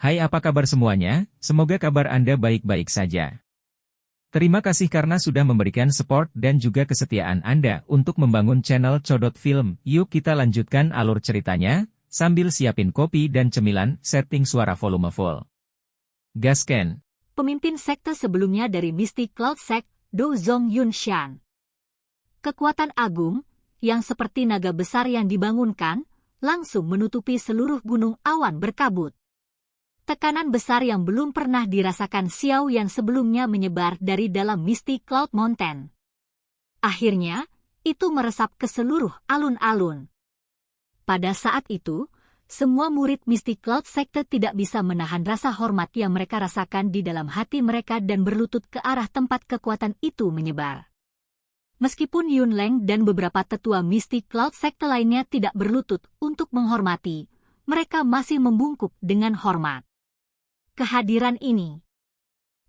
Hai, apa kabar semuanya? Semoga kabar Anda baik-baik saja. Terima kasih karena sudah memberikan support dan juga kesetiaan Anda untuk membangun channel Codot Film. Yuk kita lanjutkan alur ceritanya, sambil siapin kopi dan cemilan, setting suara volume full. Gasken. Pemimpin sekte sebelumnya dari Misty Cloud Sect, Do Zong Yunshan. Kekuatan agung, yang seperti naga besar yang dibangunkan, langsung menutupi seluruh gunung awan berkabut. Tekanan besar yang belum pernah dirasakan Xiao yang sebelumnya menyebar dari dalam Misty Cloud Mountain. Akhirnya, itu meresap ke seluruh alun-alun. Pada saat itu, semua murid Misty Cloud Sekte tidak bisa menahan rasa hormat yang mereka rasakan di dalam hati mereka dan berlutut ke arah tempat kekuatan itu menyebar. Meskipun Yun Leng dan beberapa tetua Misty Cloud Sekte lainnya tidak berlutut untuk menghormati, mereka masih membungkuk dengan hormat. Kehadiran ini.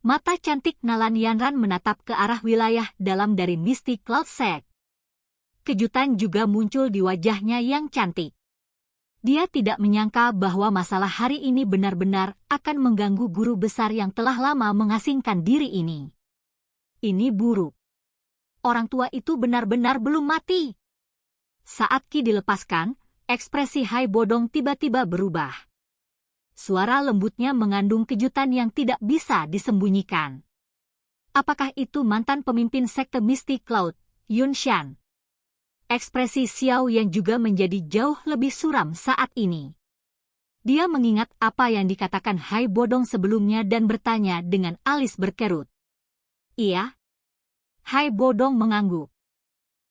Mata cantik Nalan Yanran menatap ke arah wilayah dalam dari Misty Cloud Sect. Kejutan juga muncul di wajahnya yang cantik. Dia tidak menyangka bahwa masalah hari ini benar-benar akan mengganggu guru besar yang telah lama mengasingkan diri ini. Ini buruk. Orang tua itu benar-benar belum mati. Saat Qi dilepaskan, ekspresi Hai Bodong tiba-tiba berubah. Suara lembutnya mengandung kejutan yang tidak bisa disembunyikan. Apakah itu mantan pemimpin sekte Misty Cloud, Yunshan? Ekspresi Xiao yang juga menjadi jauh lebih suram saat ini. Dia mengingat apa yang dikatakan Hai Bodong sebelumnya dan bertanya dengan alis berkerut. Iya? Hai Bodong mengangguk.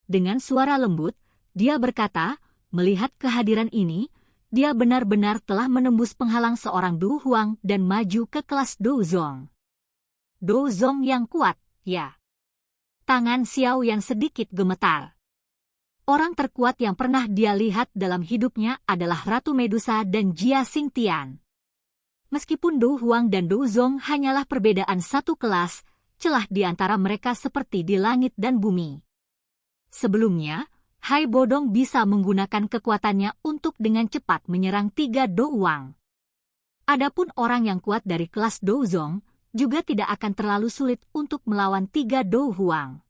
Dengan suara lembut, dia berkata, melihat kehadiran ini, dia benar-benar telah menembus penghalang seorang Du Huang dan maju ke kelas Do Zong. Do Zong yang kuat, ya. Tangan Xiao yang sedikit gemetar. Orang terkuat yang pernah dia lihat dalam hidupnya adalah Ratu Medusa dan Jia Xingtian. Meskipun Du Huang dan Do Zong hanyalah perbedaan satu kelas, celah di antara mereka seperti di langit dan bumi. Sebelumnya, Hai Bodong bisa menggunakan kekuatannya untuk dengan cepat menyerang 3 Do Huang. Adapun orang yang kuat dari kelas Do Zong juga tidak akan terlalu sulit untuk melawan 3 Do Huang.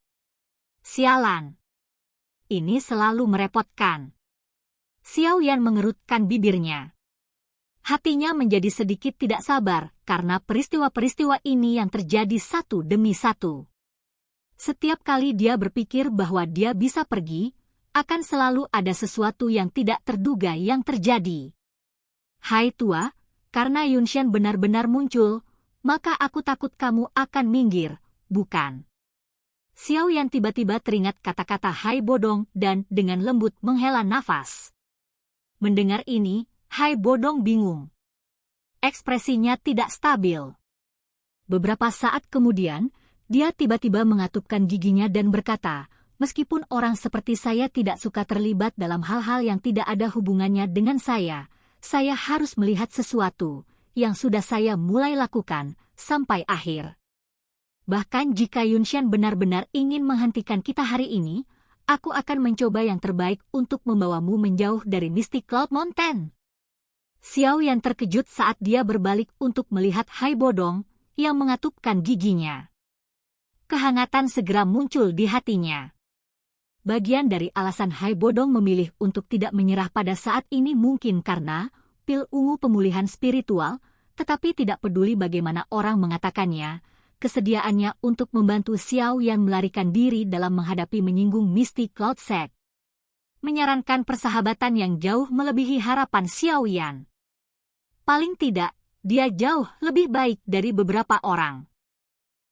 Sialan. Ini selalu merepotkan. Xiao Yan mengerutkan bibirnya. Hatinya menjadi sedikit tidak sabar karena peristiwa-peristiwa ini yang terjadi satu demi satu. Setiap kali dia berpikir bahwa dia bisa pergi, akan selalu ada sesuatu yang tidak terduga yang terjadi. Hai tua, karena Yunshan benar-benar muncul, maka aku takut kamu akan minggir, bukan? Xiao Yan tiba-tiba teringat kata-kata Hai Bodong dan dengan lembut menghela nafas. Mendengar ini, Hai Bodong bingung. Ekspresinya tidak stabil. Beberapa saat kemudian, dia tiba-tiba mengatupkan giginya dan berkata, meskipun orang seperti saya tidak suka terlibat dalam hal-hal yang tidak ada hubungannya dengan saya harus melihat sesuatu yang sudah saya mulai lakukan sampai akhir. Bahkan jika Yunshan benar-benar ingin menghentikan kita hari ini, aku akan mencoba yang terbaik untuk membawamu menjauh dari Misty Cloud Mountain. Xiao Yan terkejut saat dia berbalik untuk melihat Hai Bodong yang mengatupkan giginya. Kehangatan segera muncul di hatinya. Bagian dari alasan Hai Bodong memilih untuk tidak menyerah pada saat ini mungkin karena pil ungu pemulihan spiritual, tetapi tidak peduli bagaimana orang mengatakannya, kesediaannya untuk membantu Xiao Yan melarikan diri dalam menghadapi menyinggung Misty Cloud Sect. Menyarankan persahabatan yang jauh melebihi harapan Xiao Yan. Paling tidak, dia jauh lebih baik dari beberapa orang.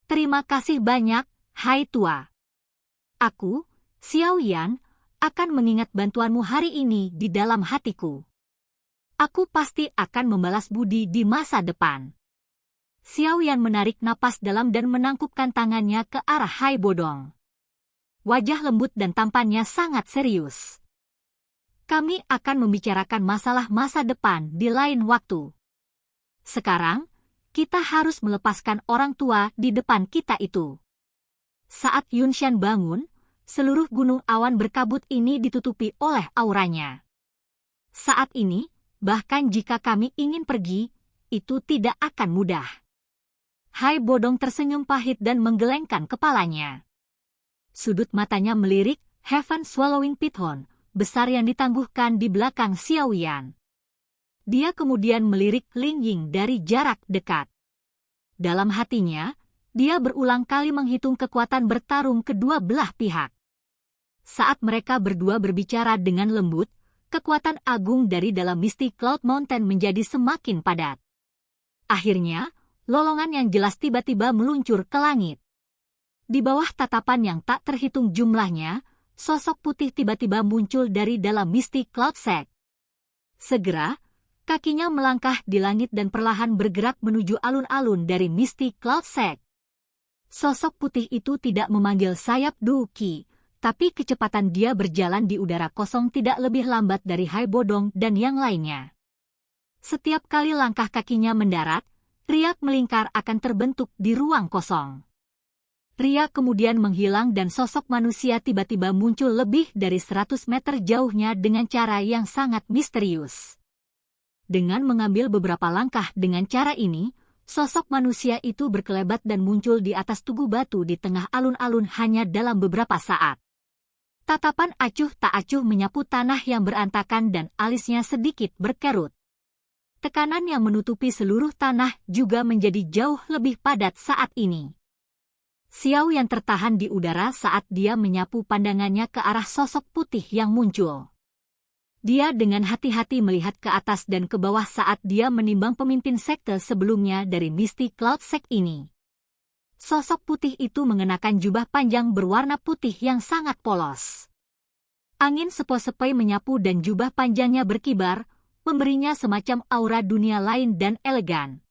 Terima kasih banyak, Hai tua. Aku, Xiao Yan, akan mengingat bantuanmu hari ini di dalam hatiku. Aku pasti akan membalas budi di masa depan. Xiao Yan menarik napas dalam dan menangkupkan tangannya ke arah Hai Bodong. Wajah lembut dan tampannya sangat serius. Kami akan membicarakan masalah masa depan di lain waktu. Sekarang, kita harus melepaskan orang tua di depan kita itu. Saat Yunshan bangun, seluruh gunung awan berkabut ini ditutupi oleh auranya. Saat ini, bahkan jika kami ingin pergi, itu tidak akan mudah. Hai Bodong tersenyum pahit dan menggelengkan kepalanya. Sudut matanya melirik Heaven Swallowing Python besar yang ditangguhkan di belakang Xiaoyan. Dia kemudian melirik Ling Ying dari jarak dekat. Dalam hatinya, dia berulang kali menghitung kekuatan bertarung kedua belah pihak. Saat mereka berdua berbicara dengan lembut, kekuatan agung dari dalam Misty Cloud Mountain menjadi semakin padat. Akhirnya, lolongan yang jelas tiba-tiba meluncur ke langit. Di bawah tatapan yang tak terhitung jumlahnya, sosok putih tiba-tiba muncul dari dalam Misty Cloud Sect. Segera, kakinya melangkah di langit dan perlahan bergerak menuju alun-alun dari Misty Cloud Sect. Sosok putih itu tidak memanggil sayap Duki, tapi kecepatan dia berjalan di udara kosong tidak lebih lambat dari Hai Bodong dan yang lainnya. Setiap kali langkah kakinya mendarat, riak melingkar akan terbentuk di ruang kosong. Riak kemudian menghilang dan sosok manusia tiba-tiba muncul lebih dari 100 meter jauhnya dengan cara yang sangat misterius. Dengan mengambil beberapa langkah dengan cara ini, sosok manusia itu berkelebat dan muncul di atas tugu batu di tengah alun-alun hanya dalam beberapa saat. Tatapan acuh tak acuh menyapu tanah yang berantakan dan alisnya sedikit berkerut. Tekanan yang menutupi seluruh tanah juga menjadi jauh lebih padat saat ini. Xiao yang tertahan di udara saat dia menyapu pandangannya ke arah sosok putih yang muncul. Dia dengan hati-hati melihat ke atas dan ke bawah saat dia menimbang pemimpin sekte sebelumnya dari Misty Cloud Sect ini. Sosok putih itu mengenakan jubah panjang berwarna putih yang sangat polos. Angin sepoi-sepoi menyapu dan jubah panjangnya berkibar, memberinya semacam aura dunia lain dan elegan.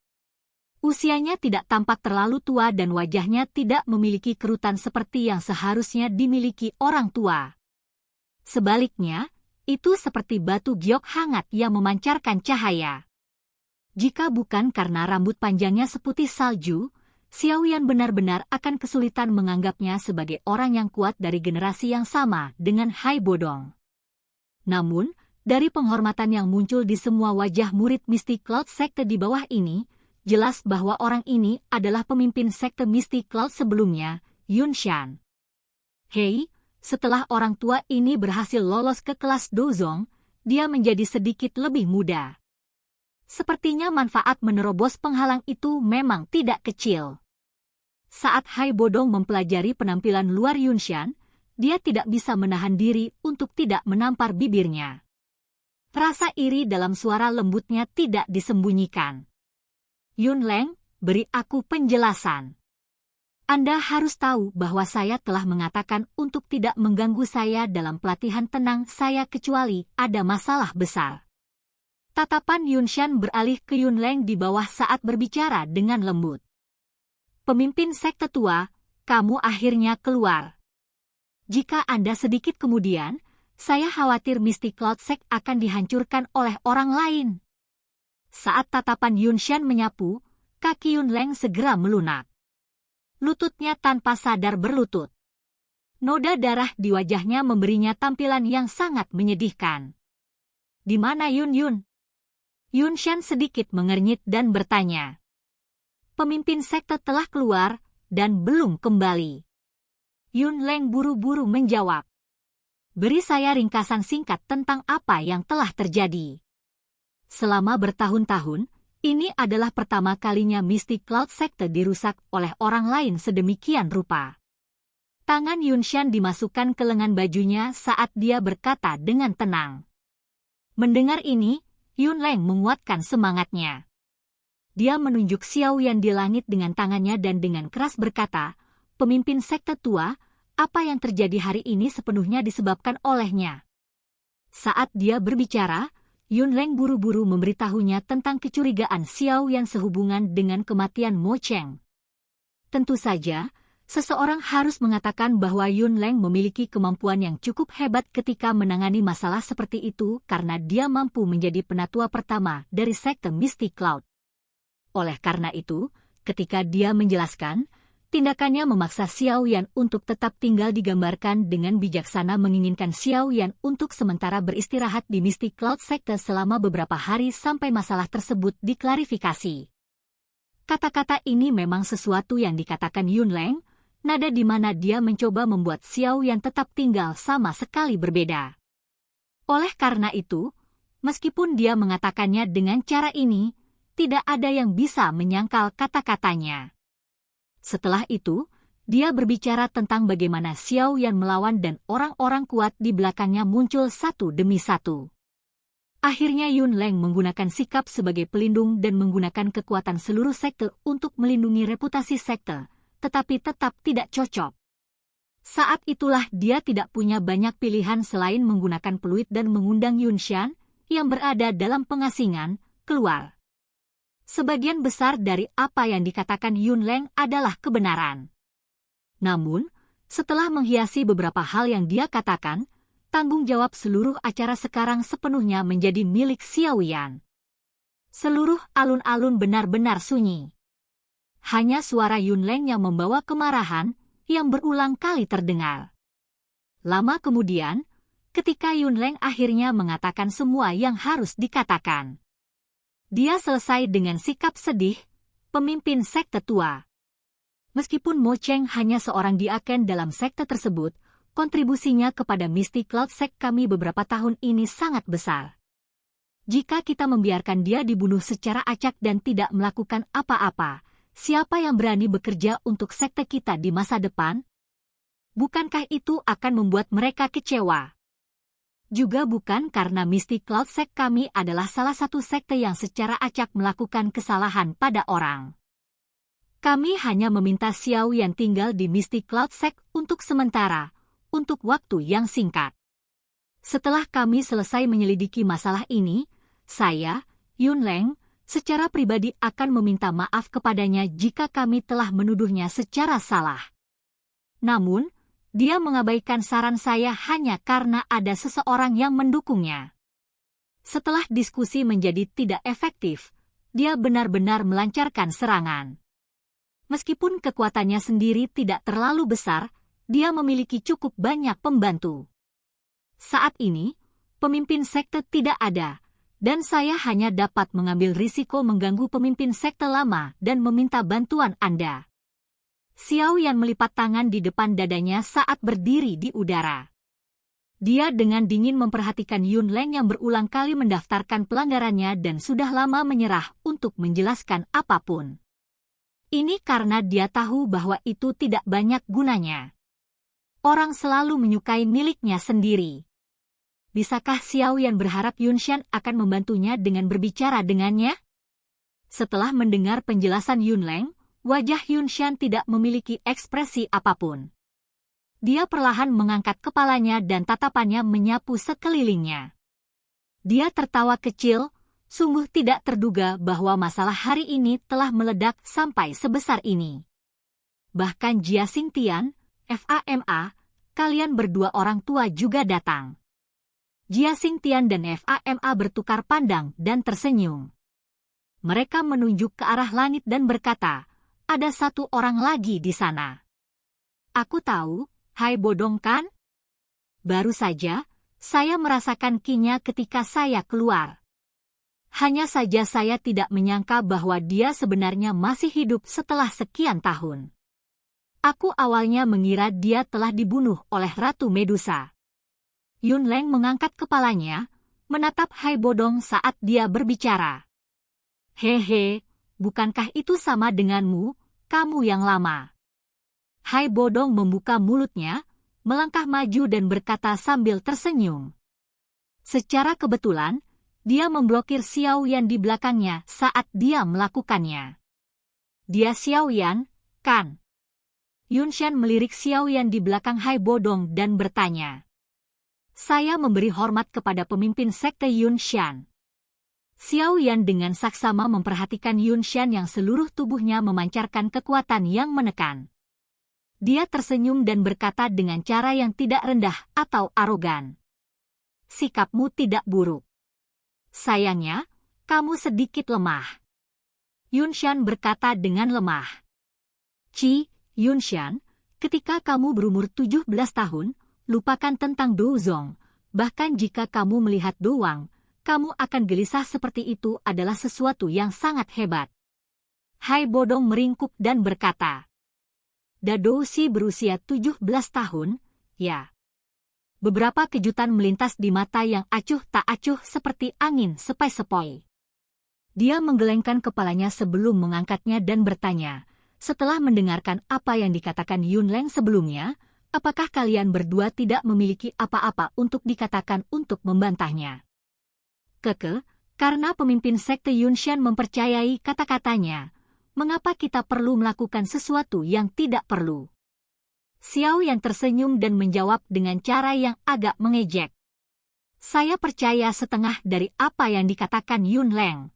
Usianya tidak tampak terlalu tua dan wajahnya tidak memiliki kerutan seperti yang seharusnya dimiliki orang tua. Sebaliknya, itu seperti batu giok hangat yang memancarkan cahaya. Jika bukan karena rambut panjangnya seputih salju, Xiaoyan benar-benar akan kesulitan menganggapnya sebagai orang yang kuat dari generasi yang sama dengan Hai Bodong. Namun, dari penghormatan yang muncul di semua wajah murid Misty Cloud Sekte di bawah ini, jelas bahwa orang ini adalah pemimpin sekte Misty Cloud sebelumnya, Yunshan. Hei, setelah orang tua ini berhasil lolos ke kelas Dozong, dia menjadi sedikit lebih muda. Sepertinya manfaat menerobos penghalang itu memang tidak kecil. Saat Hai Bodong mempelajari penampilan luar Yunshan, dia tidak bisa menahan diri untuk tidak menampar bibirnya. Rasa iri dalam suara lembutnya tidak disembunyikan. Yunleng, beri aku penjelasan. Anda harus tahu bahwa saya telah mengatakan untuk tidak mengganggu saya dalam pelatihan tenang saya kecuali ada masalah besar. Tatapan Yunshan beralih ke Yunleng di bawah saat berbicara dengan lembut. Pemimpin sekte tua, kamu akhirnya keluar. Jika Anda sedikit kemudian, saya khawatir Misty Cloud Sect akan dihancurkan oleh orang lain. Saat tatapan Yunshan menyapu, kaki Yunleng segera melunak. Lututnya tanpa sadar berlutut. Noda darah di wajahnya memberinya tampilan yang sangat menyedihkan. Di mana Yun? Yunshan sedikit mengernyit dan bertanya. Pemimpin sekte telah keluar dan belum kembali. Yunleng buru-buru menjawab. Beri saya ringkasan singkat tentang apa yang telah terjadi. Selama bertahun-tahun, ini adalah pertama kalinya Misty Cloud Sekte dirusak oleh orang lain sedemikian rupa. Tangan Yunshan dimasukkan ke lengan bajunya saat dia berkata dengan tenang. Mendengar ini, Yunleng menguatkan semangatnya. Dia menunjuk Xiaoyan di langit dengan tangannya dan dengan keras berkata, pemimpin sekte tua, apa yang terjadi hari ini sepenuhnya disebabkan olehnya. Saat dia berbicara, Yunleng buru-buru memberitahunya tentang kecurigaan Xiaoyan sehubungan dengan kematian Mo Cheng. Tentu saja, seseorang harus mengatakan bahwa Yunleng memiliki kemampuan yang cukup hebat ketika menangani masalah seperti itu karena dia mampu menjadi penatua pertama dari sekte Misty Cloud. Oleh karena itu, ketika dia menjelaskan, Tindakannya memaksa Xiao Yan untuk tetap tinggal digambarkan dengan bijaksana menginginkan Xiao Yan untuk sementara beristirahat di Mystic Cloud Sector selama beberapa hari sampai masalah tersebut diklarifikasi. Kata-kata ini memang sesuatu yang dikatakan Yun Leng, nada di mana dia mencoba membuat Xiao Yan tetap tinggal sama sekali berbeda. Oleh karena itu, meskipun dia mengatakannya dengan cara ini, tidak ada yang bisa menyangkal kata-katanya. Setelah itu, dia berbicara tentang bagaimana Xiao Yan melawan dan orang-orang kuat di belakangnya muncul satu demi satu. Akhirnya Yun Leng menggunakan sikap sebagai pelindung dan menggunakan kekuatan seluruh sekte untuk melindungi reputasi sekte, tetapi tetap tidak cocok. Saat itulah dia tidak punya banyak pilihan selain menggunakan peluit dan mengundang Yun Shan, yang berada dalam pengasingan, keluar. Sebagian besar dari apa yang dikatakan Yun Leng adalah kebenaran. Namun, setelah menghiasi beberapa hal yang dia katakan, tanggung jawab seluruh acara sekarang sepenuhnya menjadi milik Xiao Yan. Seluruh alun-alun benar-benar sunyi. Hanya suara Yun Leng yang membawa kemarahan yang berulang kali terdengar. Lama kemudian, ketika Yun Leng akhirnya mengatakan semua yang harus dikatakan, dia selesai dengan sikap sedih, pemimpin sekte tua. Meskipun Mo Cheng hanya seorang diaken dalam sekte tersebut, kontribusinya kepada Mystic Cloud Sect kami beberapa tahun ini sangat besar. Jika kita membiarkan dia dibunuh secara acak dan tidak melakukan apa-apa, siapa yang berani bekerja untuk sekte kita di masa depan? Bukankah itu akan membuat mereka kecewa? Juga bukan karena Mystic Cloud Sect kami adalah salah satu sekte yang secara acak melakukan kesalahan pada orang. Kami hanya meminta Xiao Yan tinggal di Mystic Cloud Sect untuk sementara, untuk waktu yang singkat. Setelah kami selesai menyelidiki masalah ini, saya, Yun Leng, secara pribadi akan meminta maaf kepadanya jika kami telah menuduhnya secara salah. Namun, dia mengabaikan saran saya hanya karena ada seseorang yang mendukungnya. Setelah diskusi menjadi tidak efektif, dia benar-benar melancarkan serangan. Meskipun kekuatannya sendiri tidak terlalu besar, dia memiliki cukup banyak pembantu. Saat ini, pemimpin sekte tidak ada, dan saya hanya dapat mengambil risiko mengganggu pemimpin sekte lama dan meminta bantuan Anda. Xiao Yan melipat tangan di depan dadanya saat berdiri di udara. Dia dengan dingin memperhatikan Yun Leng yang berulang kali mendaftarkan pelanggarannya dan sudah lama menyerah untuk menjelaskan apapun. Ini karena dia tahu bahwa itu tidak banyak gunanya. Orang selalu menyukai miliknya sendiri. Bisakah Xiao Yan berharap Yun Shan akan membantunya dengan berbicara dengannya? Setelah mendengar penjelasan Yun Leng, wajah Yun Shan tidak memiliki ekspresi apapun. Dia perlahan mengangkat kepalanya dan tatapannya menyapu sekelilingnya. Dia tertawa kecil, sungguh tidak terduga bahwa masalah hari ini telah meledak sampai sebesar ini. Bahkan Jia Xingtian, FAMA, kalian berdua orang tua juga datang. Jia Xingtian dan FAMA bertukar pandang dan tersenyum. Mereka menunjuk ke arah langit dan berkata, ada satu orang lagi di sana. Aku tahu, Hai Bodong kan? Baru saja, saya merasakan kinya ketika saya keluar. Hanya saja saya tidak menyangka bahwa dia sebenarnya masih hidup setelah sekian tahun. Aku awalnya mengira dia telah dibunuh oleh Ratu Medusa. Yun Leng mengangkat kepalanya, menatap Hai Bodong saat dia berbicara. Hehe, bukankah itu sama denganmu, kamu yang lama? Hai Bodong membuka mulutnya, melangkah maju dan berkata sambil tersenyum. Secara kebetulan, dia memblokir Xiao Yan di belakangnya saat dia melakukannya. Dia Xiao Yan, kan? Yun Shan melirik Xiao Yan di belakang Hai Bodong dan bertanya. Saya memberi hormat kepada pemimpin sekte Yun Shan. Xiao Yan dengan saksama memperhatikan Yun Shan yang seluruh tubuhnya memancarkan kekuatan yang menekan. Dia tersenyum dan berkata dengan cara yang tidak rendah atau arogan. Sikapmu tidak buruk. Sayangnya, kamu sedikit lemah. Yun Shan berkata dengan lemah. Yunshan, ketika kamu berumur 17 tahun, lupakan tentang Dozong. Bahkan jika kamu melihat doang, kamu akan gelisah seperti itu adalah sesuatu yang sangat hebat. Hai Bodong meringkuk dan berkata, Dadoushi berusia 17 tahun, ya. Beberapa kejutan melintas di mata yang acuh tak acuh seperti angin sepoi-sepoi. Dia menggelengkan kepalanya sebelum mengangkatnya dan bertanya, setelah mendengarkan apa yang dikatakan Yunleng sebelumnya, apakah kalian berdua tidak memiliki apa-apa untuk dikatakan untuk membantahnya? Karena pemimpin sekte Yunshan mempercayai kata-katanya, mengapa kita perlu melakukan sesuatu yang tidak perlu? Xiao Yan tersenyum dan menjawab dengan cara yang agak mengejek. Saya percaya setengah dari apa yang dikatakan Yunleng.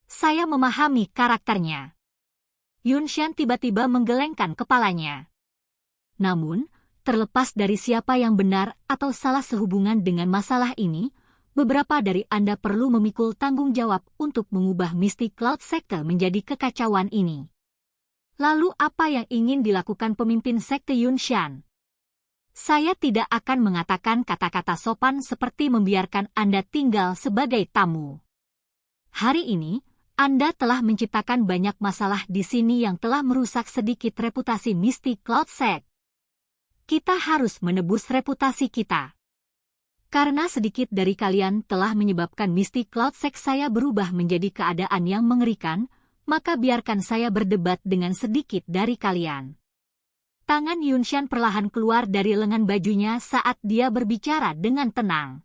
Saya memahami karakternya. Yunshan tiba-tiba menggelengkan kepalanya. Namun, terlepas dari siapa yang benar atau salah sehubungan dengan masalah ini, beberapa dari Anda perlu memikul tanggung jawab untuk mengubah Misty Cloud Sector menjadi kekacauan ini. Lalu apa yang ingin dilakukan pemimpin sekte Yunshan? Saya tidak akan mengatakan kata-kata sopan seperti membiarkan Anda tinggal sebagai tamu. Hari ini, Anda telah menciptakan banyak masalah di sini yang telah merusak sedikit reputasi Misty Cloud Sect. Kita harus menebus reputasi kita. Karena sedikit dari kalian telah menyebabkan Misty Cloud Sect saya berubah menjadi keadaan yang mengerikan, maka biarkan saya berdebat dengan sedikit dari kalian. Tangan Yunshan perlahan keluar dari lengan bajunya saat dia berbicara dengan tenang.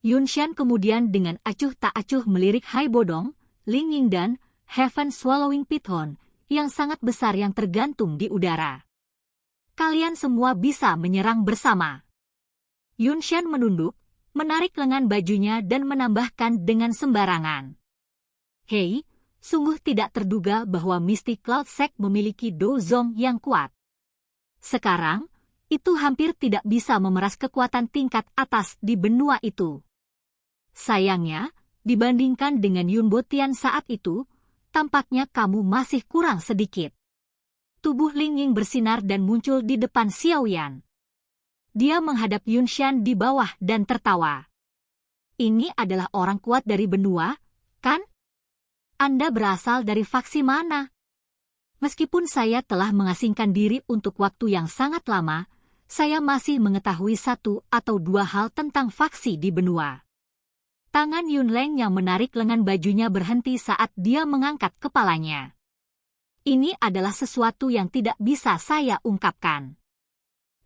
Yunshan kemudian dengan acuh tak acuh melirik Hai Bodong, Ling Ying dan Heaven Swallowing Python yang sangat besar yang tergantung di udara. Kalian semua bisa menyerang bersama. Yunshan menunduk, menarik lengan bajunya dan menambahkan dengan sembarangan. Hei, sungguh tidak terduga bahwa Misty Cloud Sect memiliki Dozong yang kuat. Sekarang, itu hampir tidak bisa memeras kekuatan tingkat atas di benua itu. Sayangnya, dibandingkan dengan Yun Botian saat itu, tampaknya kamu masih kurang sedikit. Tubuh Ling Ying bersinar dan muncul di depan Xiao Yan. Dia menghadap Yunshan di bawah dan tertawa. Ini adalah orang kuat dari benua, kan? Anda berasal dari faksi mana? Meskipun saya telah mengasingkan diri untuk waktu yang sangat lama, saya masih mengetahui satu atau dua hal tentang faksi di benua. Tangan Yunleng yang menarik lengan bajunya berhenti saat dia mengangkat kepalanya. Ini adalah sesuatu yang tidak bisa saya ungkapkan.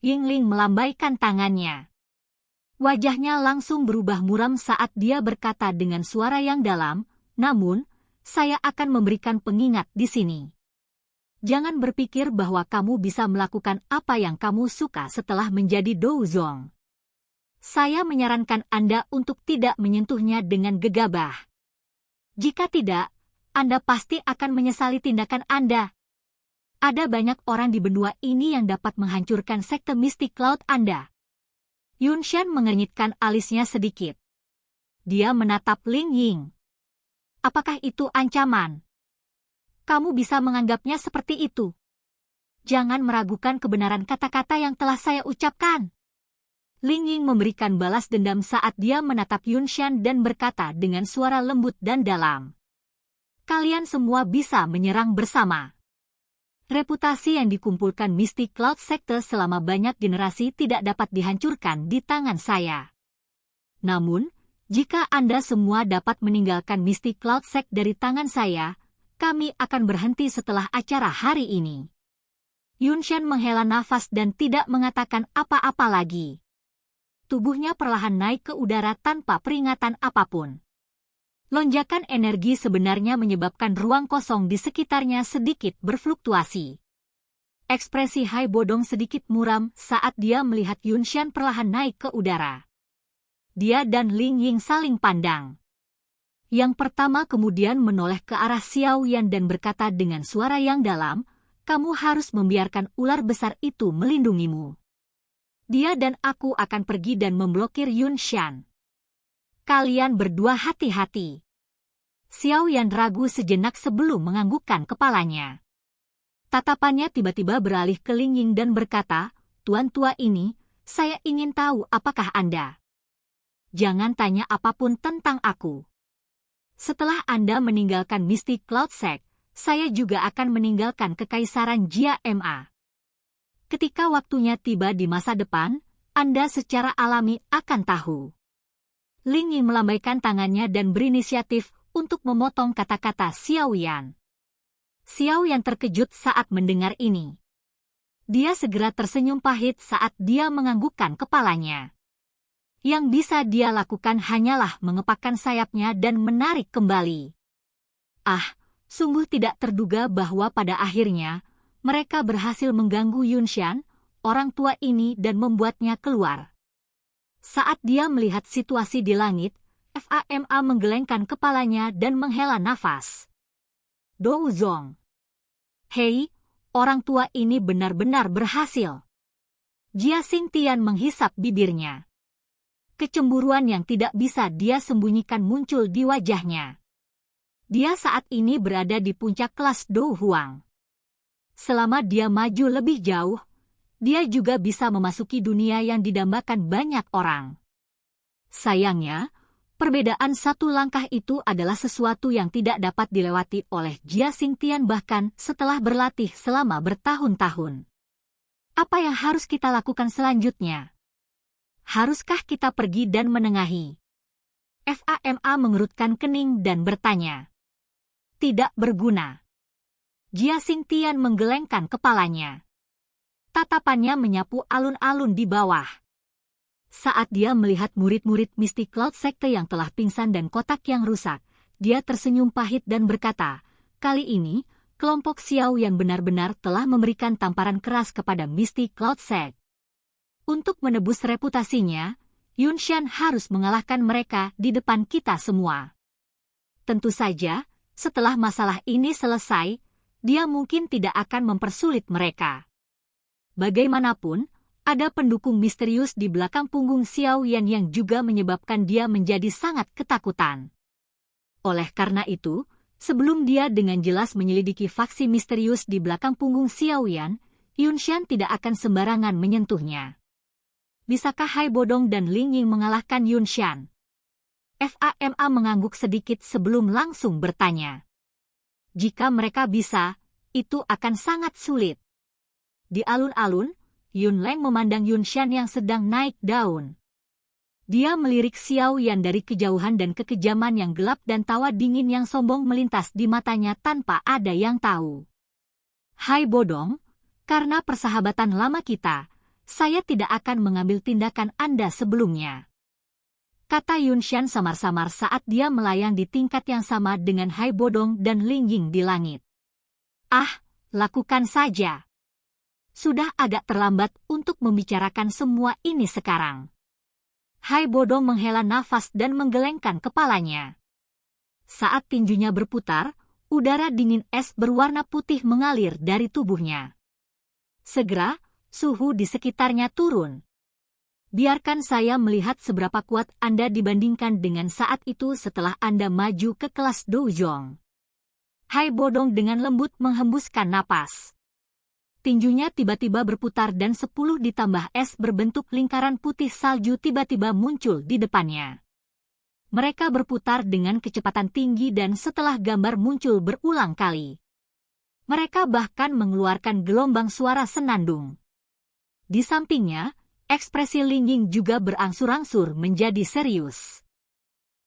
Yingling melambaikan tangannya. Wajahnya langsung berubah muram saat dia berkata dengan suara yang dalam, namun, saya akan memberikan pengingat di sini. Jangan berpikir bahwa kamu bisa melakukan apa yang kamu suka setelah menjadi Dozong. Saya menyarankan Anda untuk tidak menyentuhnya dengan gegabah. Jika tidak, Anda pasti akan menyesali tindakan Anda. Ada banyak orang di benua ini yang dapat menghancurkan sekte Misty Cloud Anda. Yunshan mengernyitkan alisnya sedikit. Dia menatap Ling Ying. Apakah itu ancaman? Kamu bisa menganggapnya seperti itu. Jangan meragukan kebenaran kata-kata yang telah saya ucapkan. Ling Ying memberikan balas dendam saat dia menatap Yunshan dan berkata dengan suara lembut dan dalam. Kalian semua bisa menyerang bersama. Reputasi yang dikumpulkan Misty Cloud Sector selama banyak generasi tidak dapat dihancurkan di tangan saya. Namun, jika Anda semua dapat meninggalkan Misty Cloud Sect dari tangan saya, kami akan berhenti setelah acara hari ini. Yunshan menghela nafas dan tidak mengatakan apa-apa lagi. Tubuhnya perlahan naik ke udara tanpa peringatan apapun. Lonjakan energi sebenarnya menyebabkan ruang kosong di sekitarnya sedikit berfluktuasi. Ekspresi Hai Bodong sedikit muram saat dia melihat Yunshan perlahan naik ke udara. Dia dan Ling Ying saling pandang. Yang pertama kemudian menoleh ke arah Xiao Yan dan berkata dengan suara yang dalam, kamu harus membiarkan ular besar itu melindungimu. Dia dan aku akan pergi dan memblokir Yunshan. Kalian berdua hati-hati. Xiao Yan ragu sejenak sebelum menganggukkan kepalanya. Tatapannya tiba-tiba beralih ke Ling Ying dan berkata, "Tuan tua ini, saya ingin tahu apakah Anda? Jangan tanya apapun tentang aku. Setelah Anda meninggalkan Mystic Cloud Sect, saya juga akan meninggalkan Kekaisaran Jia Ma. Ketika waktunya tiba di masa depan, Anda secara alami akan tahu." Ling Ying melambaikan tangannya dan berinisiatif untuk memotong kata-kata Xiao Yan. Xiao Yan terkejut saat mendengar ini. Dia segera tersenyum pahit saat dia menganggukkan kepalanya. Yang bisa dia lakukan hanyalah mengepakkan sayapnya dan menarik kembali. Sungguh tidak terduga bahwa pada akhirnya, mereka berhasil mengganggu Yunshan, orang tua ini dan membuatnya keluar. Saat dia melihat situasi di langit, Fama menggelengkan kepalanya dan menghela nafas. "Dou Zong. Hei, orang tua ini benar-benar berhasil." Jia Xingtian menghisap bibirnya. Kecemburuan yang tidak bisa dia sembunyikan muncul di wajahnya. Dia saat ini berada di puncak kelas Dou Huang. Selama dia maju lebih jauh, dia juga bisa memasuki dunia yang didambakan banyak orang. Sayangnya, perbedaan satu langkah itu adalah sesuatu yang tidak dapat dilewati oleh Jia Xingtian bahkan setelah berlatih selama bertahun-tahun. Apa yang harus kita lakukan selanjutnya? Haruskah kita pergi dan menengahi? Fama mengerutkan kening dan bertanya. Tidak berguna. Jia Xingtian menggelengkan kepalanya. Tatapannya menyapu alun-alun di bawah. Saat dia melihat murid-murid Mystic Cloud Sekte yang telah pingsan dan kotak yang rusak, dia tersenyum pahit dan berkata, "Kali ini, kelompok Xiao yang benar-benar telah memberikan tamparan keras kepada Mystic Cloud Sect. Untuk menebus reputasinya, Yunshan harus mengalahkan mereka di depan kita semua. Tentu saja, setelah masalah ini selesai, dia mungkin tidak akan mempersulit mereka. Bagaimanapun, ada pendukung misterius di belakang punggung Xiao Yan yang juga menyebabkan dia menjadi sangat ketakutan. Oleh karena itu, sebelum dia dengan jelas menyelidiki faksi misterius di belakang punggung Xiao Yan, Yunshan tidak akan sembarangan menyentuhnya. Bisakah Hai Bodong dan Ling Ying mengalahkan Yunshan?" Fama mengangguk sedikit sebelum langsung bertanya. "Jika mereka bisa, itu akan sangat sulit." Di alun-alun, Yun Leng memandang Yunshan yang sedang naik daun. Dia melirik Xiao Yan dari kejauhan dan kekejaman yang gelap dan tawa dingin yang sombong melintas di matanya tanpa ada yang tahu. "Hai Bodong, karena persahabatan lama kita, saya tidak akan mengambil tindakan Anda sebelumnya," kata Yunshan samar-samar saat dia melayang di tingkat yang sama dengan Hai Bodong dan Ling Ying di langit. Lakukan saja. Sudah agak terlambat untuk membicarakan semua ini sekarang." Hai Bodong menghela nafas dan menggelengkan kepalanya. Saat tinjunya berputar, udara dingin es berwarna putih mengalir dari tubuhnya. Segera, suhu di sekitarnya turun. "Biarkan saya melihat seberapa kuat Anda dibandingkan dengan saat itu setelah Anda maju ke kelas Doujong." Hai Bodong dengan lembut menghembuskan napas. Tinjunya tiba-tiba berputar dan 10 ditambah es berbentuk lingkaran putih salju tiba-tiba muncul di depannya. Mereka berputar dengan kecepatan tinggi dan setelah gambar muncul berulang kali, mereka bahkan mengeluarkan gelombang suara senandung. Di sampingnya, ekspresi Ling Ying juga berangsur-angsur menjadi serius.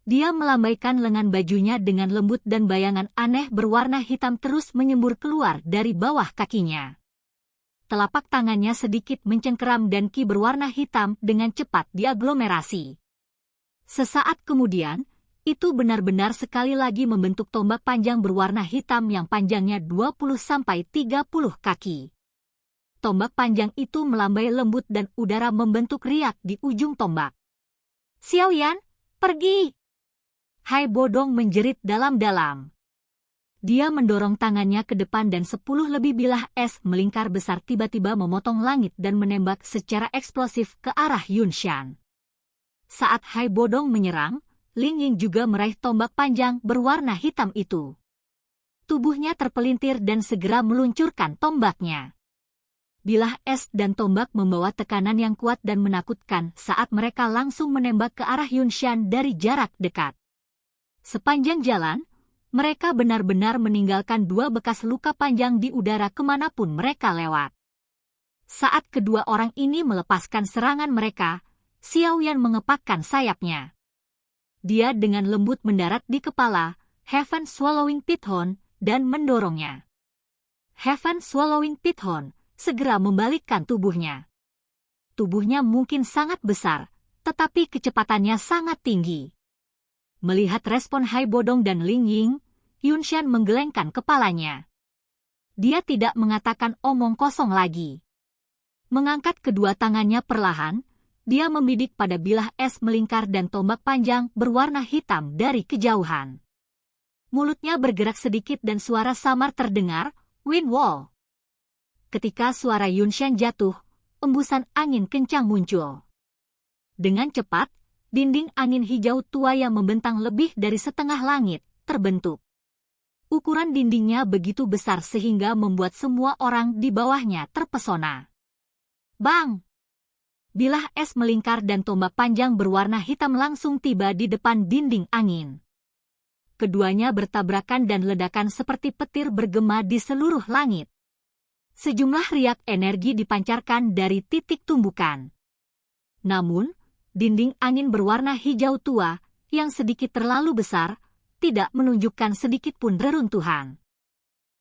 Dia melambaikan lengan bajunya dengan lembut dan bayangan aneh berwarna hitam terus menyembur keluar dari bawah kakinya. Telapak tangannya sedikit mencengkeram dan ki berwarna hitam dengan cepat diaglomerasi. Sesaat kemudian, itu benar-benar sekali lagi membentuk tombak panjang berwarna hitam yang panjangnya 20-30 kaki. Tombak panjang itu melambai lembut dan udara membentuk riak di ujung tombak. "Xiao Yan, pergi!" Hai Bodong menjerit dalam-dalam. Dia mendorong tangannya ke depan dan 10 lebih bilah es melingkar besar tiba-tiba memotong langit dan menembak secara eksplosif ke arah Yunshan. Saat Hai Bodong menyerang, Ling Ying juga meraih tombak panjang berwarna hitam itu. Tubuhnya terpelintir dan segera meluncurkan tombaknya. Bilah es dan tombak membawa tekanan yang kuat dan menakutkan saat mereka langsung menembak ke arah Yunshan dari jarak dekat. Sepanjang jalan, mereka benar-benar meninggalkan 2 bekas luka panjang di udara kemanapun mereka lewat. Saat kedua orang ini melepaskan serangan mereka, Xiaoyan mengepakkan sayapnya. Dia dengan lembut mendarat di kepala Heaven Swallowing Python dan mendorongnya. Heaven Swallowing Python segera membalikkan tubuhnya. Tubuhnya mungkin sangat besar, tetapi kecepatannya sangat tinggi. Melihat respon Hai Bodong dan Ling Ying, Yunshan menggelengkan kepalanya. Dia tidak mengatakan omong kosong lagi. Mengangkat kedua tangannya perlahan, dia membidik pada bilah es melingkar dan tombak panjang berwarna hitam dari kejauhan. Mulutnya bergerak sedikit dan suara samar terdengar, "Wind Wall." Ketika suara Yunshan jatuh, embusan angin kencang muncul. Dengan cepat, dinding angin hijau tua yang membentang lebih dari setengah langit terbentuk. Ukuran dindingnya begitu besar sehingga membuat semua orang di bawahnya terpesona. Bang! Bilah es melingkar dan tombak panjang berwarna hitam langsung tiba di depan dinding angin. Keduanya bertabrakan dan ledakan seperti petir bergema di seluruh langit. Sejumlah riak energi dipancarkan dari titik tumbukan. Namun, dinding angin berwarna hijau tua, yang sedikit terlalu besar, tidak menunjukkan sedikit pun reruntuhan.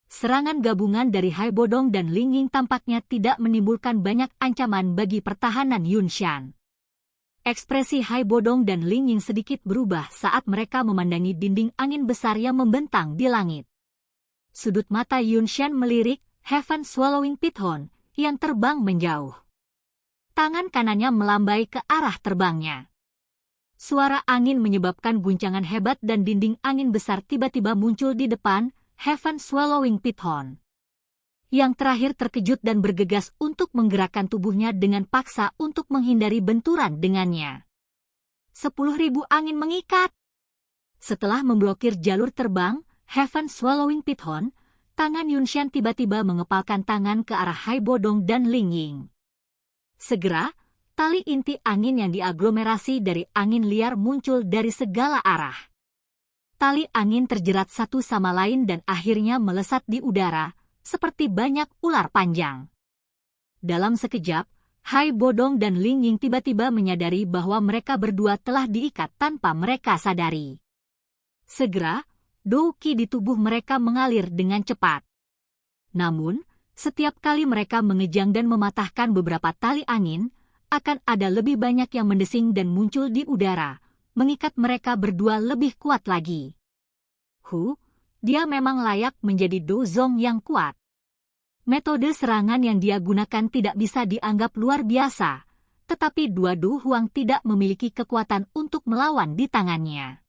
Serangan gabungan dari Hai Bodong dan Ling Ying tampaknya tidak menimbulkan banyak ancaman bagi pertahanan Yunshan. Ekspresi Hai Bodong dan Ling Ying sedikit berubah saat mereka memandangi dinding angin besar yang membentang di langit. Sudut mata Yunshan melirik Heaven Swallowing Python yang terbang menjauh. Tangan kanannya melambai ke arah terbangnya. Suara angin menyebabkan guncangan hebat dan dinding angin besar tiba-tiba muncul di depan Heaven Swallowing Python. Yang terakhir terkejut dan bergegas untuk menggerakkan tubuhnya dengan paksa untuk menghindari benturan dengannya. 10.000 angin mengikat. Setelah memblokir jalur terbang Heaven Swallowing Python, tangan Yunshan tiba-tiba mengepalkan tangan ke arah Hai Bodong dan Ling Ying. Segera, tali inti angin yang diaglomerasi dari angin liar muncul dari segala arah. Tali angin terjerat satu sama lain dan akhirnya melesat di udara, seperti banyak ular panjang. Dalam sekejap, Hai Bodong dan Ling Ying tiba-tiba menyadari bahwa mereka berdua telah diikat tanpa mereka sadari. Segera, Douqi di tubuh mereka mengalir dengan cepat. Namun, setiap kali mereka mengejang dan mematahkan beberapa tali angin, akan ada lebih banyak yang mendesing dan muncul di udara, mengikat mereka berdua lebih kuat lagi. Dia memang layak menjadi Dozong yang kuat. Metode serangan yang dia gunakan tidak bisa dianggap luar biasa, tetapi dua Du Huang tidak memiliki kekuatan untuk melawan di tangannya.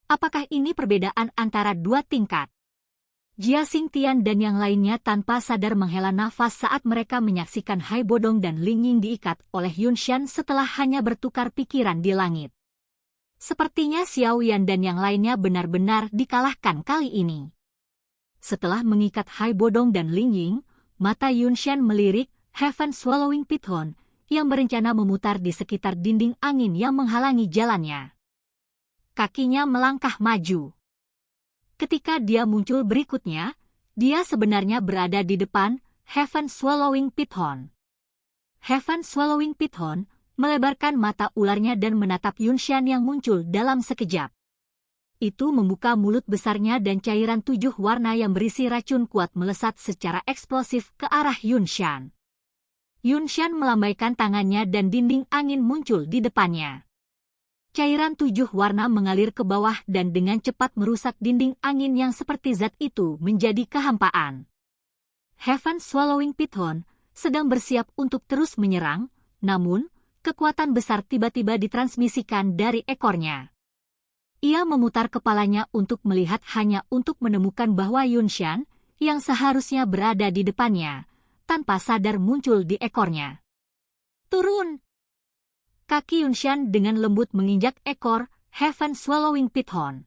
Apakah ini perbedaan antara dua tingkat? Jia Xingtian dan yang lainnya tanpa sadar menghela nafas saat mereka menyaksikan Hai Bodong dan Ling Ying diikat oleh Yunshan setelah hanya bertukar pikiran di langit. Sepertinya Xiaoyan dan yang lainnya benar-benar dikalahkan kali ini. Setelah mengikat Hai Bodong dan Ling Ying, mata Yunshan melirik Heaven Swallowing Python yang berencana memutar di sekitar dinding angin yang menghalangi jalannya. Kakinya melangkah maju. Ketika dia muncul berikutnya, dia sebenarnya berada di depan Heaven Swallowing Python. Heaven Swallowing Python melebarkan mata ularnya dan menatap Yunshan yang muncul dalam sekejap. Itu membuka mulut besarnya dan cairan 7 warna yang berisi racun kuat melesat secara eksplosif ke arah Yunshan. Yunshan melambaikan tangannya dan dinding angin muncul di depannya. Cairan 7 warna mengalir ke bawah dan dengan cepat merusak dinding angin yang seperti zat itu menjadi kehampaan. Heaven Swallowing Python sedang bersiap untuk terus menyerang, namun kekuatan besar tiba-tiba ditransmisikan dari ekornya. Ia memutar kepalanya untuk melihat hanya untuk menemukan bahwa Yunshan, yang seharusnya berada di depannya, tanpa sadar muncul di ekornya. Turun! Kaki Yunshan dengan lembut menginjak ekor Heaven Swallowing Python.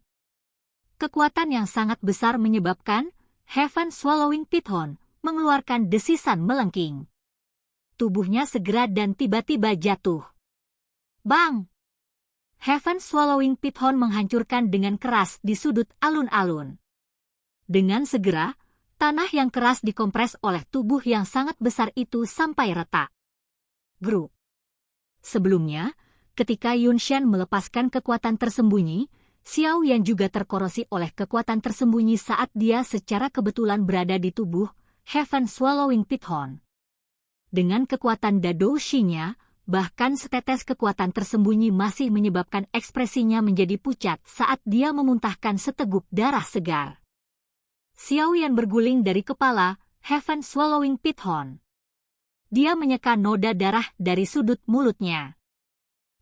Kekuatan yang sangat besar menyebabkan Heaven Swallowing Python mengeluarkan desisan melengking. Tubuhnya segera dan tiba-tiba jatuh. Bang! Heaven Swallowing Python menghancurkan dengan keras di sudut alun-alun. Dengan segera, tanah yang keras dikompres oleh tubuh yang sangat besar itu sampai retak. Grup. Sebelumnya, ketika Yunshan melepaskan kekuatan tersembunyi, Xiao Yan juga terkorosi oleh kekuatan tersembunyi saat dia secara kebetulan berada di tubuh Heaven Swallowing Python. Dengan kekuatan Dadoushi-nya, bahkan setetes kekuatan tersembunyi masih menyebabkan ekspresinya menjadi pucat saat dia memuntahkan seteguk darah segar. Xiao Yan berguling dari kepala Heaven Swallowing Python. Dia menyeka noda darah dari sudut mulutnya.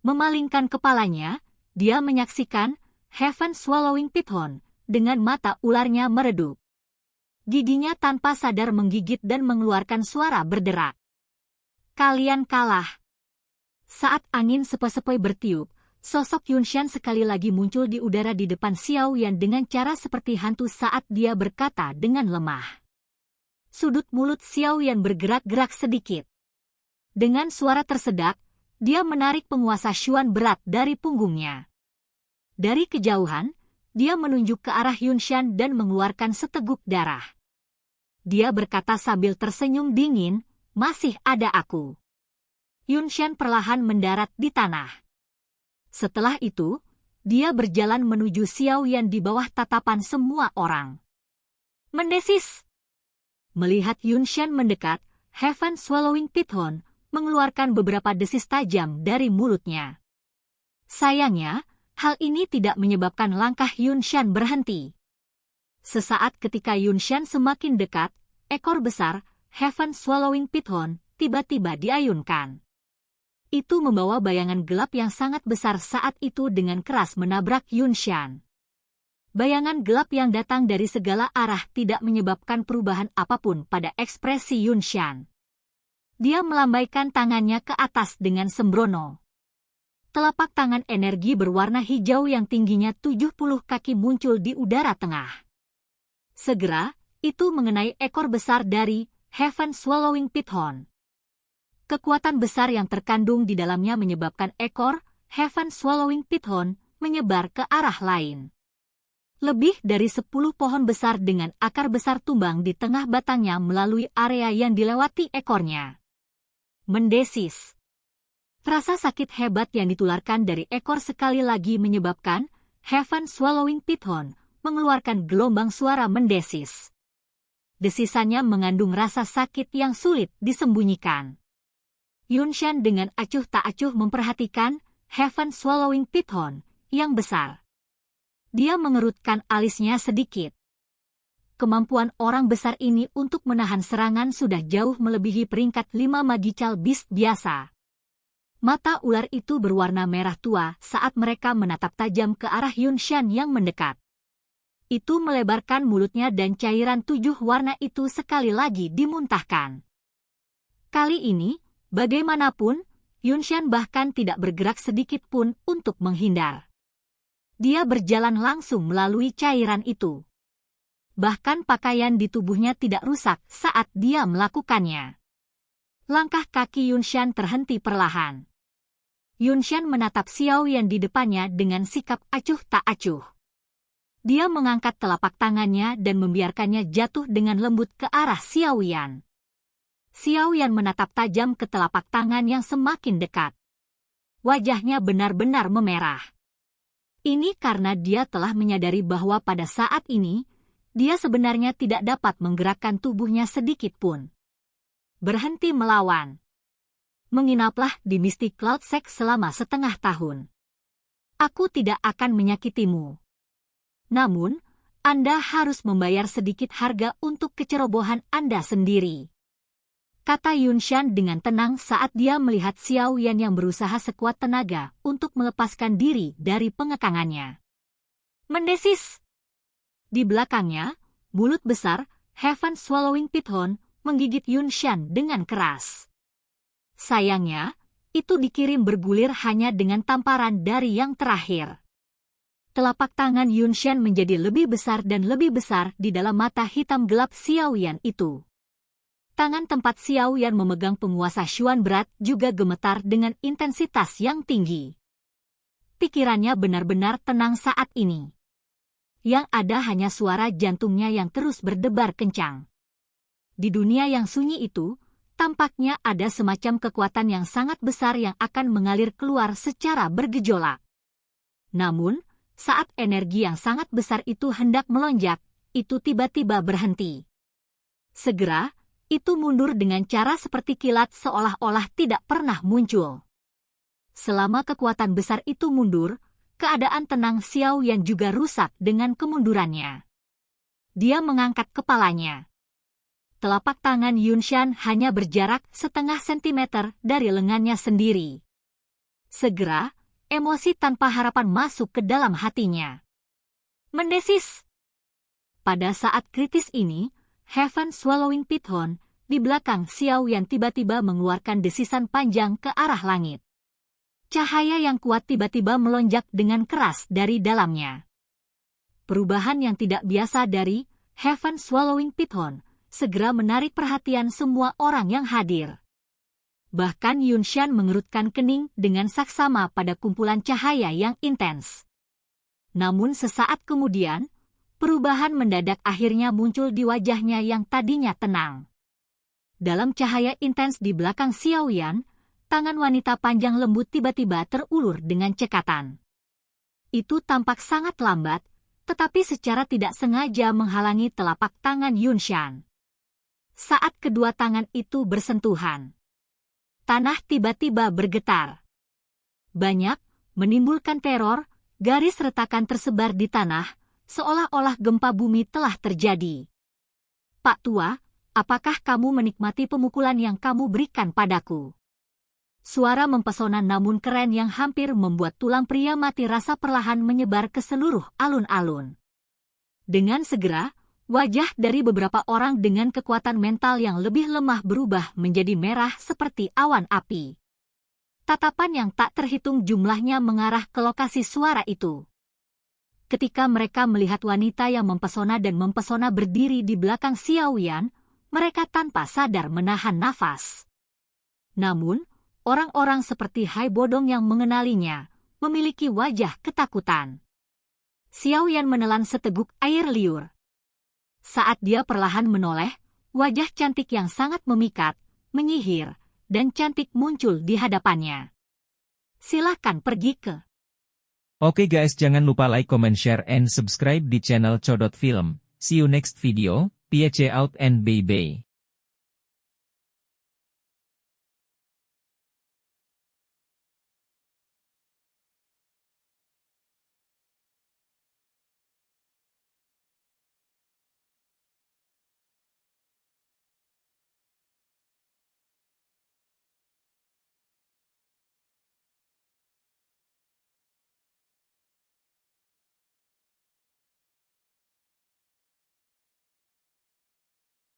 Memalingkan kepalanya, dia menyaksikan Heaven Swallowing Python dengan mata ularnya meredup. Giginya tanpa sadar menggigit dan mengeluarkan suara berderak. Kalian kalah. Saat angin sepoi-sepoi bertiup, sosok Yunshan sekali lagi muncul di udara di depan Xiao Yan dengan cara seperti hantu saat dia berkata dengan lemah. Sudut mulut Xiao Yan bergerak-gerak sedikit. Dengan suara tersedak, dia menarik penguasa Xuan berat dari punggungnya. Dari kejauhan, dia menunjuk ke arah Yunshan dan mengeluarkan seteguk darah. Dia berkata sambil tersenyum dingin, "Masih ada aku." Yunshan perlahan mendarat di tanah. Setelah itu, dia berjalan menuju Xiao Yan di bawah tatapan semua orang. Mendesis! Melihat Yunshan mendekat, Heaven Swallowing Python mengeluarkan beberapa desis tajam dari mulutnya. Sayangnya, hal ini tidak menyebabkan langkah Yunshan berhenti. Sesaat ketika Yunshan semakin dekat, ekor besar, Heaven Swallowing Python, tiba-tiba diayunkan. Itu membawa bayangan gelap yang sangat besar saat itu dengan keras menabrak Yunshan. Bayangan gelap yang datang dari segala arah tidak menyebabkan perubahan apapun pada ekspresi Yunshan. Dia melambaikan tangannya ke atas dengan sembrono. Telapak tangan energi berwarna hijau yang tingginya 70 kaki muncul di udara tengah. Segera, itu mengenai ekor besar dari Heaven Swallowing Python. Kekuatan besar yang terkandung di dalamnya menyebabkan ekor Heaven Swallowing Python menyebar ke arah lain. Lebih dari 10 pohon besar dengan akar besar tumbang di tengah batangnya melalui area yang dilewati ekornya. Mendesis. Rasa sakit hebat yang ditularkan dari ekor sekali lagi menyebabkan Heaven Swallowing Python mengeluarkan gelombang suara mendesis. Desisannya mengandung rasa sakit yang sulit disembunyikan. Yunshan dengan acuh tak acuh memperhatikan Heaven Swallowing Python yang besar. Dia mengerutkan alisnya sedikit. Kemampuan orang besar ini untuk menahan serangan sudah jauh melebihi peringkat 5 Magical Beast biasa. Mata ular itu berwarna merah tua saat mereka menatap tajam ke arah Yunshan yang mendekat. Itu melebarkan mulutnya dan cairan 7 warna itu sekali lagi dimuntahkan. Kali ini, bagaimanapun, Yunshan bahkan tidak bergerak sedikit pun untuk menghindar. Dia berjalan langsung melalui cairan itu. Bahkan pakaian di tubuhnya tidak rusak saat dia melakukannya. Langkah kaki Yunshan terhenti perlahan. Yunshan menatap Xiao Yan di depannya dengan sikap acuh tak acuh. Dia mengangkat telapak tangannya dan membiarkannya jatuh dengan lembut ke arah Xiao Yan. Xiao Yan menatap tajam ke telapak tangan yang semakin dekat. Wajahnya benar-benar memerah. Ini karena dia telah menyadari bahwa pada saat ini, dia sebenarnya tidak dapat menggerakkan tubuhnya sedikit pun. Berhenti melawan. Menginaplah di Mystic Cloud Sect selama setengah tahun. Aku tidak akan menyakitimu. Namun, Anda harus membayar sedikit harga untuk kecerobohan Anda sendiri. Kata Yunshan dengan tenang saat dia melihat Xiao Yan yang berusaha sekuat tenaga untuk melepaskan diri dari pengekangannya. Mendesis! Di belakangnya, mulut besar, Heaven Swallowing Python, menggigit Yunshan dengan keras. Sayangnya, itu dikirim bergulir hanya dengan tamparan dari yang terakhir. telapak tangan Yunshan menjadi lebih besar dan lebih besar di dalam mata hitam gelap Xiao Yan itu. Tangan tempat Xiao Yan memegang penguasa Xuan berat juga gemetar dengan intensitas yang tinggi. Pikirannya benar-benar tenang saat ini. Yang ada hanya suara jantungnya yang terus berdebar kencang. Di dunia yang sunyi itu, tampaknya ada semacam kekuatan yang sangat besar yang akan mengalir keluar secara bergejolak. Namun, saat energi yang sangat besar itu hendak melonjak, itu tiba-tiba berhenti. Segera, itu mundur dengan cara seperti kilat seolah-olah tidak pernah muncul. Selama kekuatan besar itu mundur, keadaan tenang Xiao Yan juga rusak dengan kemundurannya. Dia mengangkat kepalanya. Telapak tangan Yunshan hanya berjarak setengah sentimeter dari lengannya sendiri. Segera, emosi tanpa harapan masuk ke dalam hatinya. Mendesis. Pada saat kritis ini, Heaven Swallowing Python di belakang Xiao Yan tiba-tiba mengeluarkan desisan panjang ke arah langit. Cahaya yang kuat tiba-tiba melonjak dengan keras dari dalamnya. Perubahan yang tidak biasa dari Heaven Swallowing Python segera menarik perhatian semua orang yang hadir. Bahkan Yunshan mengerutkan kening dengan saksama pada kumpulan cahaya yang intens. Namun sesaat kemudian, perubahan mendadak akhirnya muncul di wajahnya yang tadinya tenang. Dalam cahaya intens di belakang Xiao Yan, tangan wanita panjang lembut tiba-tiba terulur dengan cekatan. Itu tampak sangat lambat, tetapi secara tidak sengaja menghalangi telapak tangan Yunshan. Saat kedua tangan itu bersentuhan, tanah tiba-tiba bergetar. Banyak, menimbulkan teror, garis retakan tersebar di tanah, seolah-olah gempa bumi telah terjadi. Pak Tua, apakah kamu menikmati pemukulan yang kamu berikan padaku? Suara mempesona namun keren yang hampir membuat tulang pria mati rasa perlahan menyebar ke seluruh alun-alun. Dengan segera, wajah dari beberapa orang dengan kekuatan mental yang lebih lemah berubah menjadi merah seperti awan api. Tatapan yang tak terhitung jumlahnya mengarah ke lokasi suara itu. Ketika mereka melihat wanita yang mempesona dan mempesona berdiri di belakang Xiao Yan, mereka tanpa sadar menahan nafas. Namun, orang-orang seperti Hai Bodong yang mengenalinya, memiliki wajah ketakutan. Xiao Yan menelan seteguk air liur. Saat dia perlahan menoleh, wajah cantik yang sangat memikat, menyihir, dan cantik muncul di hadapannya. Silakan pergi ke. Oke guys, jangan lupa like, comment, share, and subscribe di channel Codot Film. See you next video, peace out and bye-bye.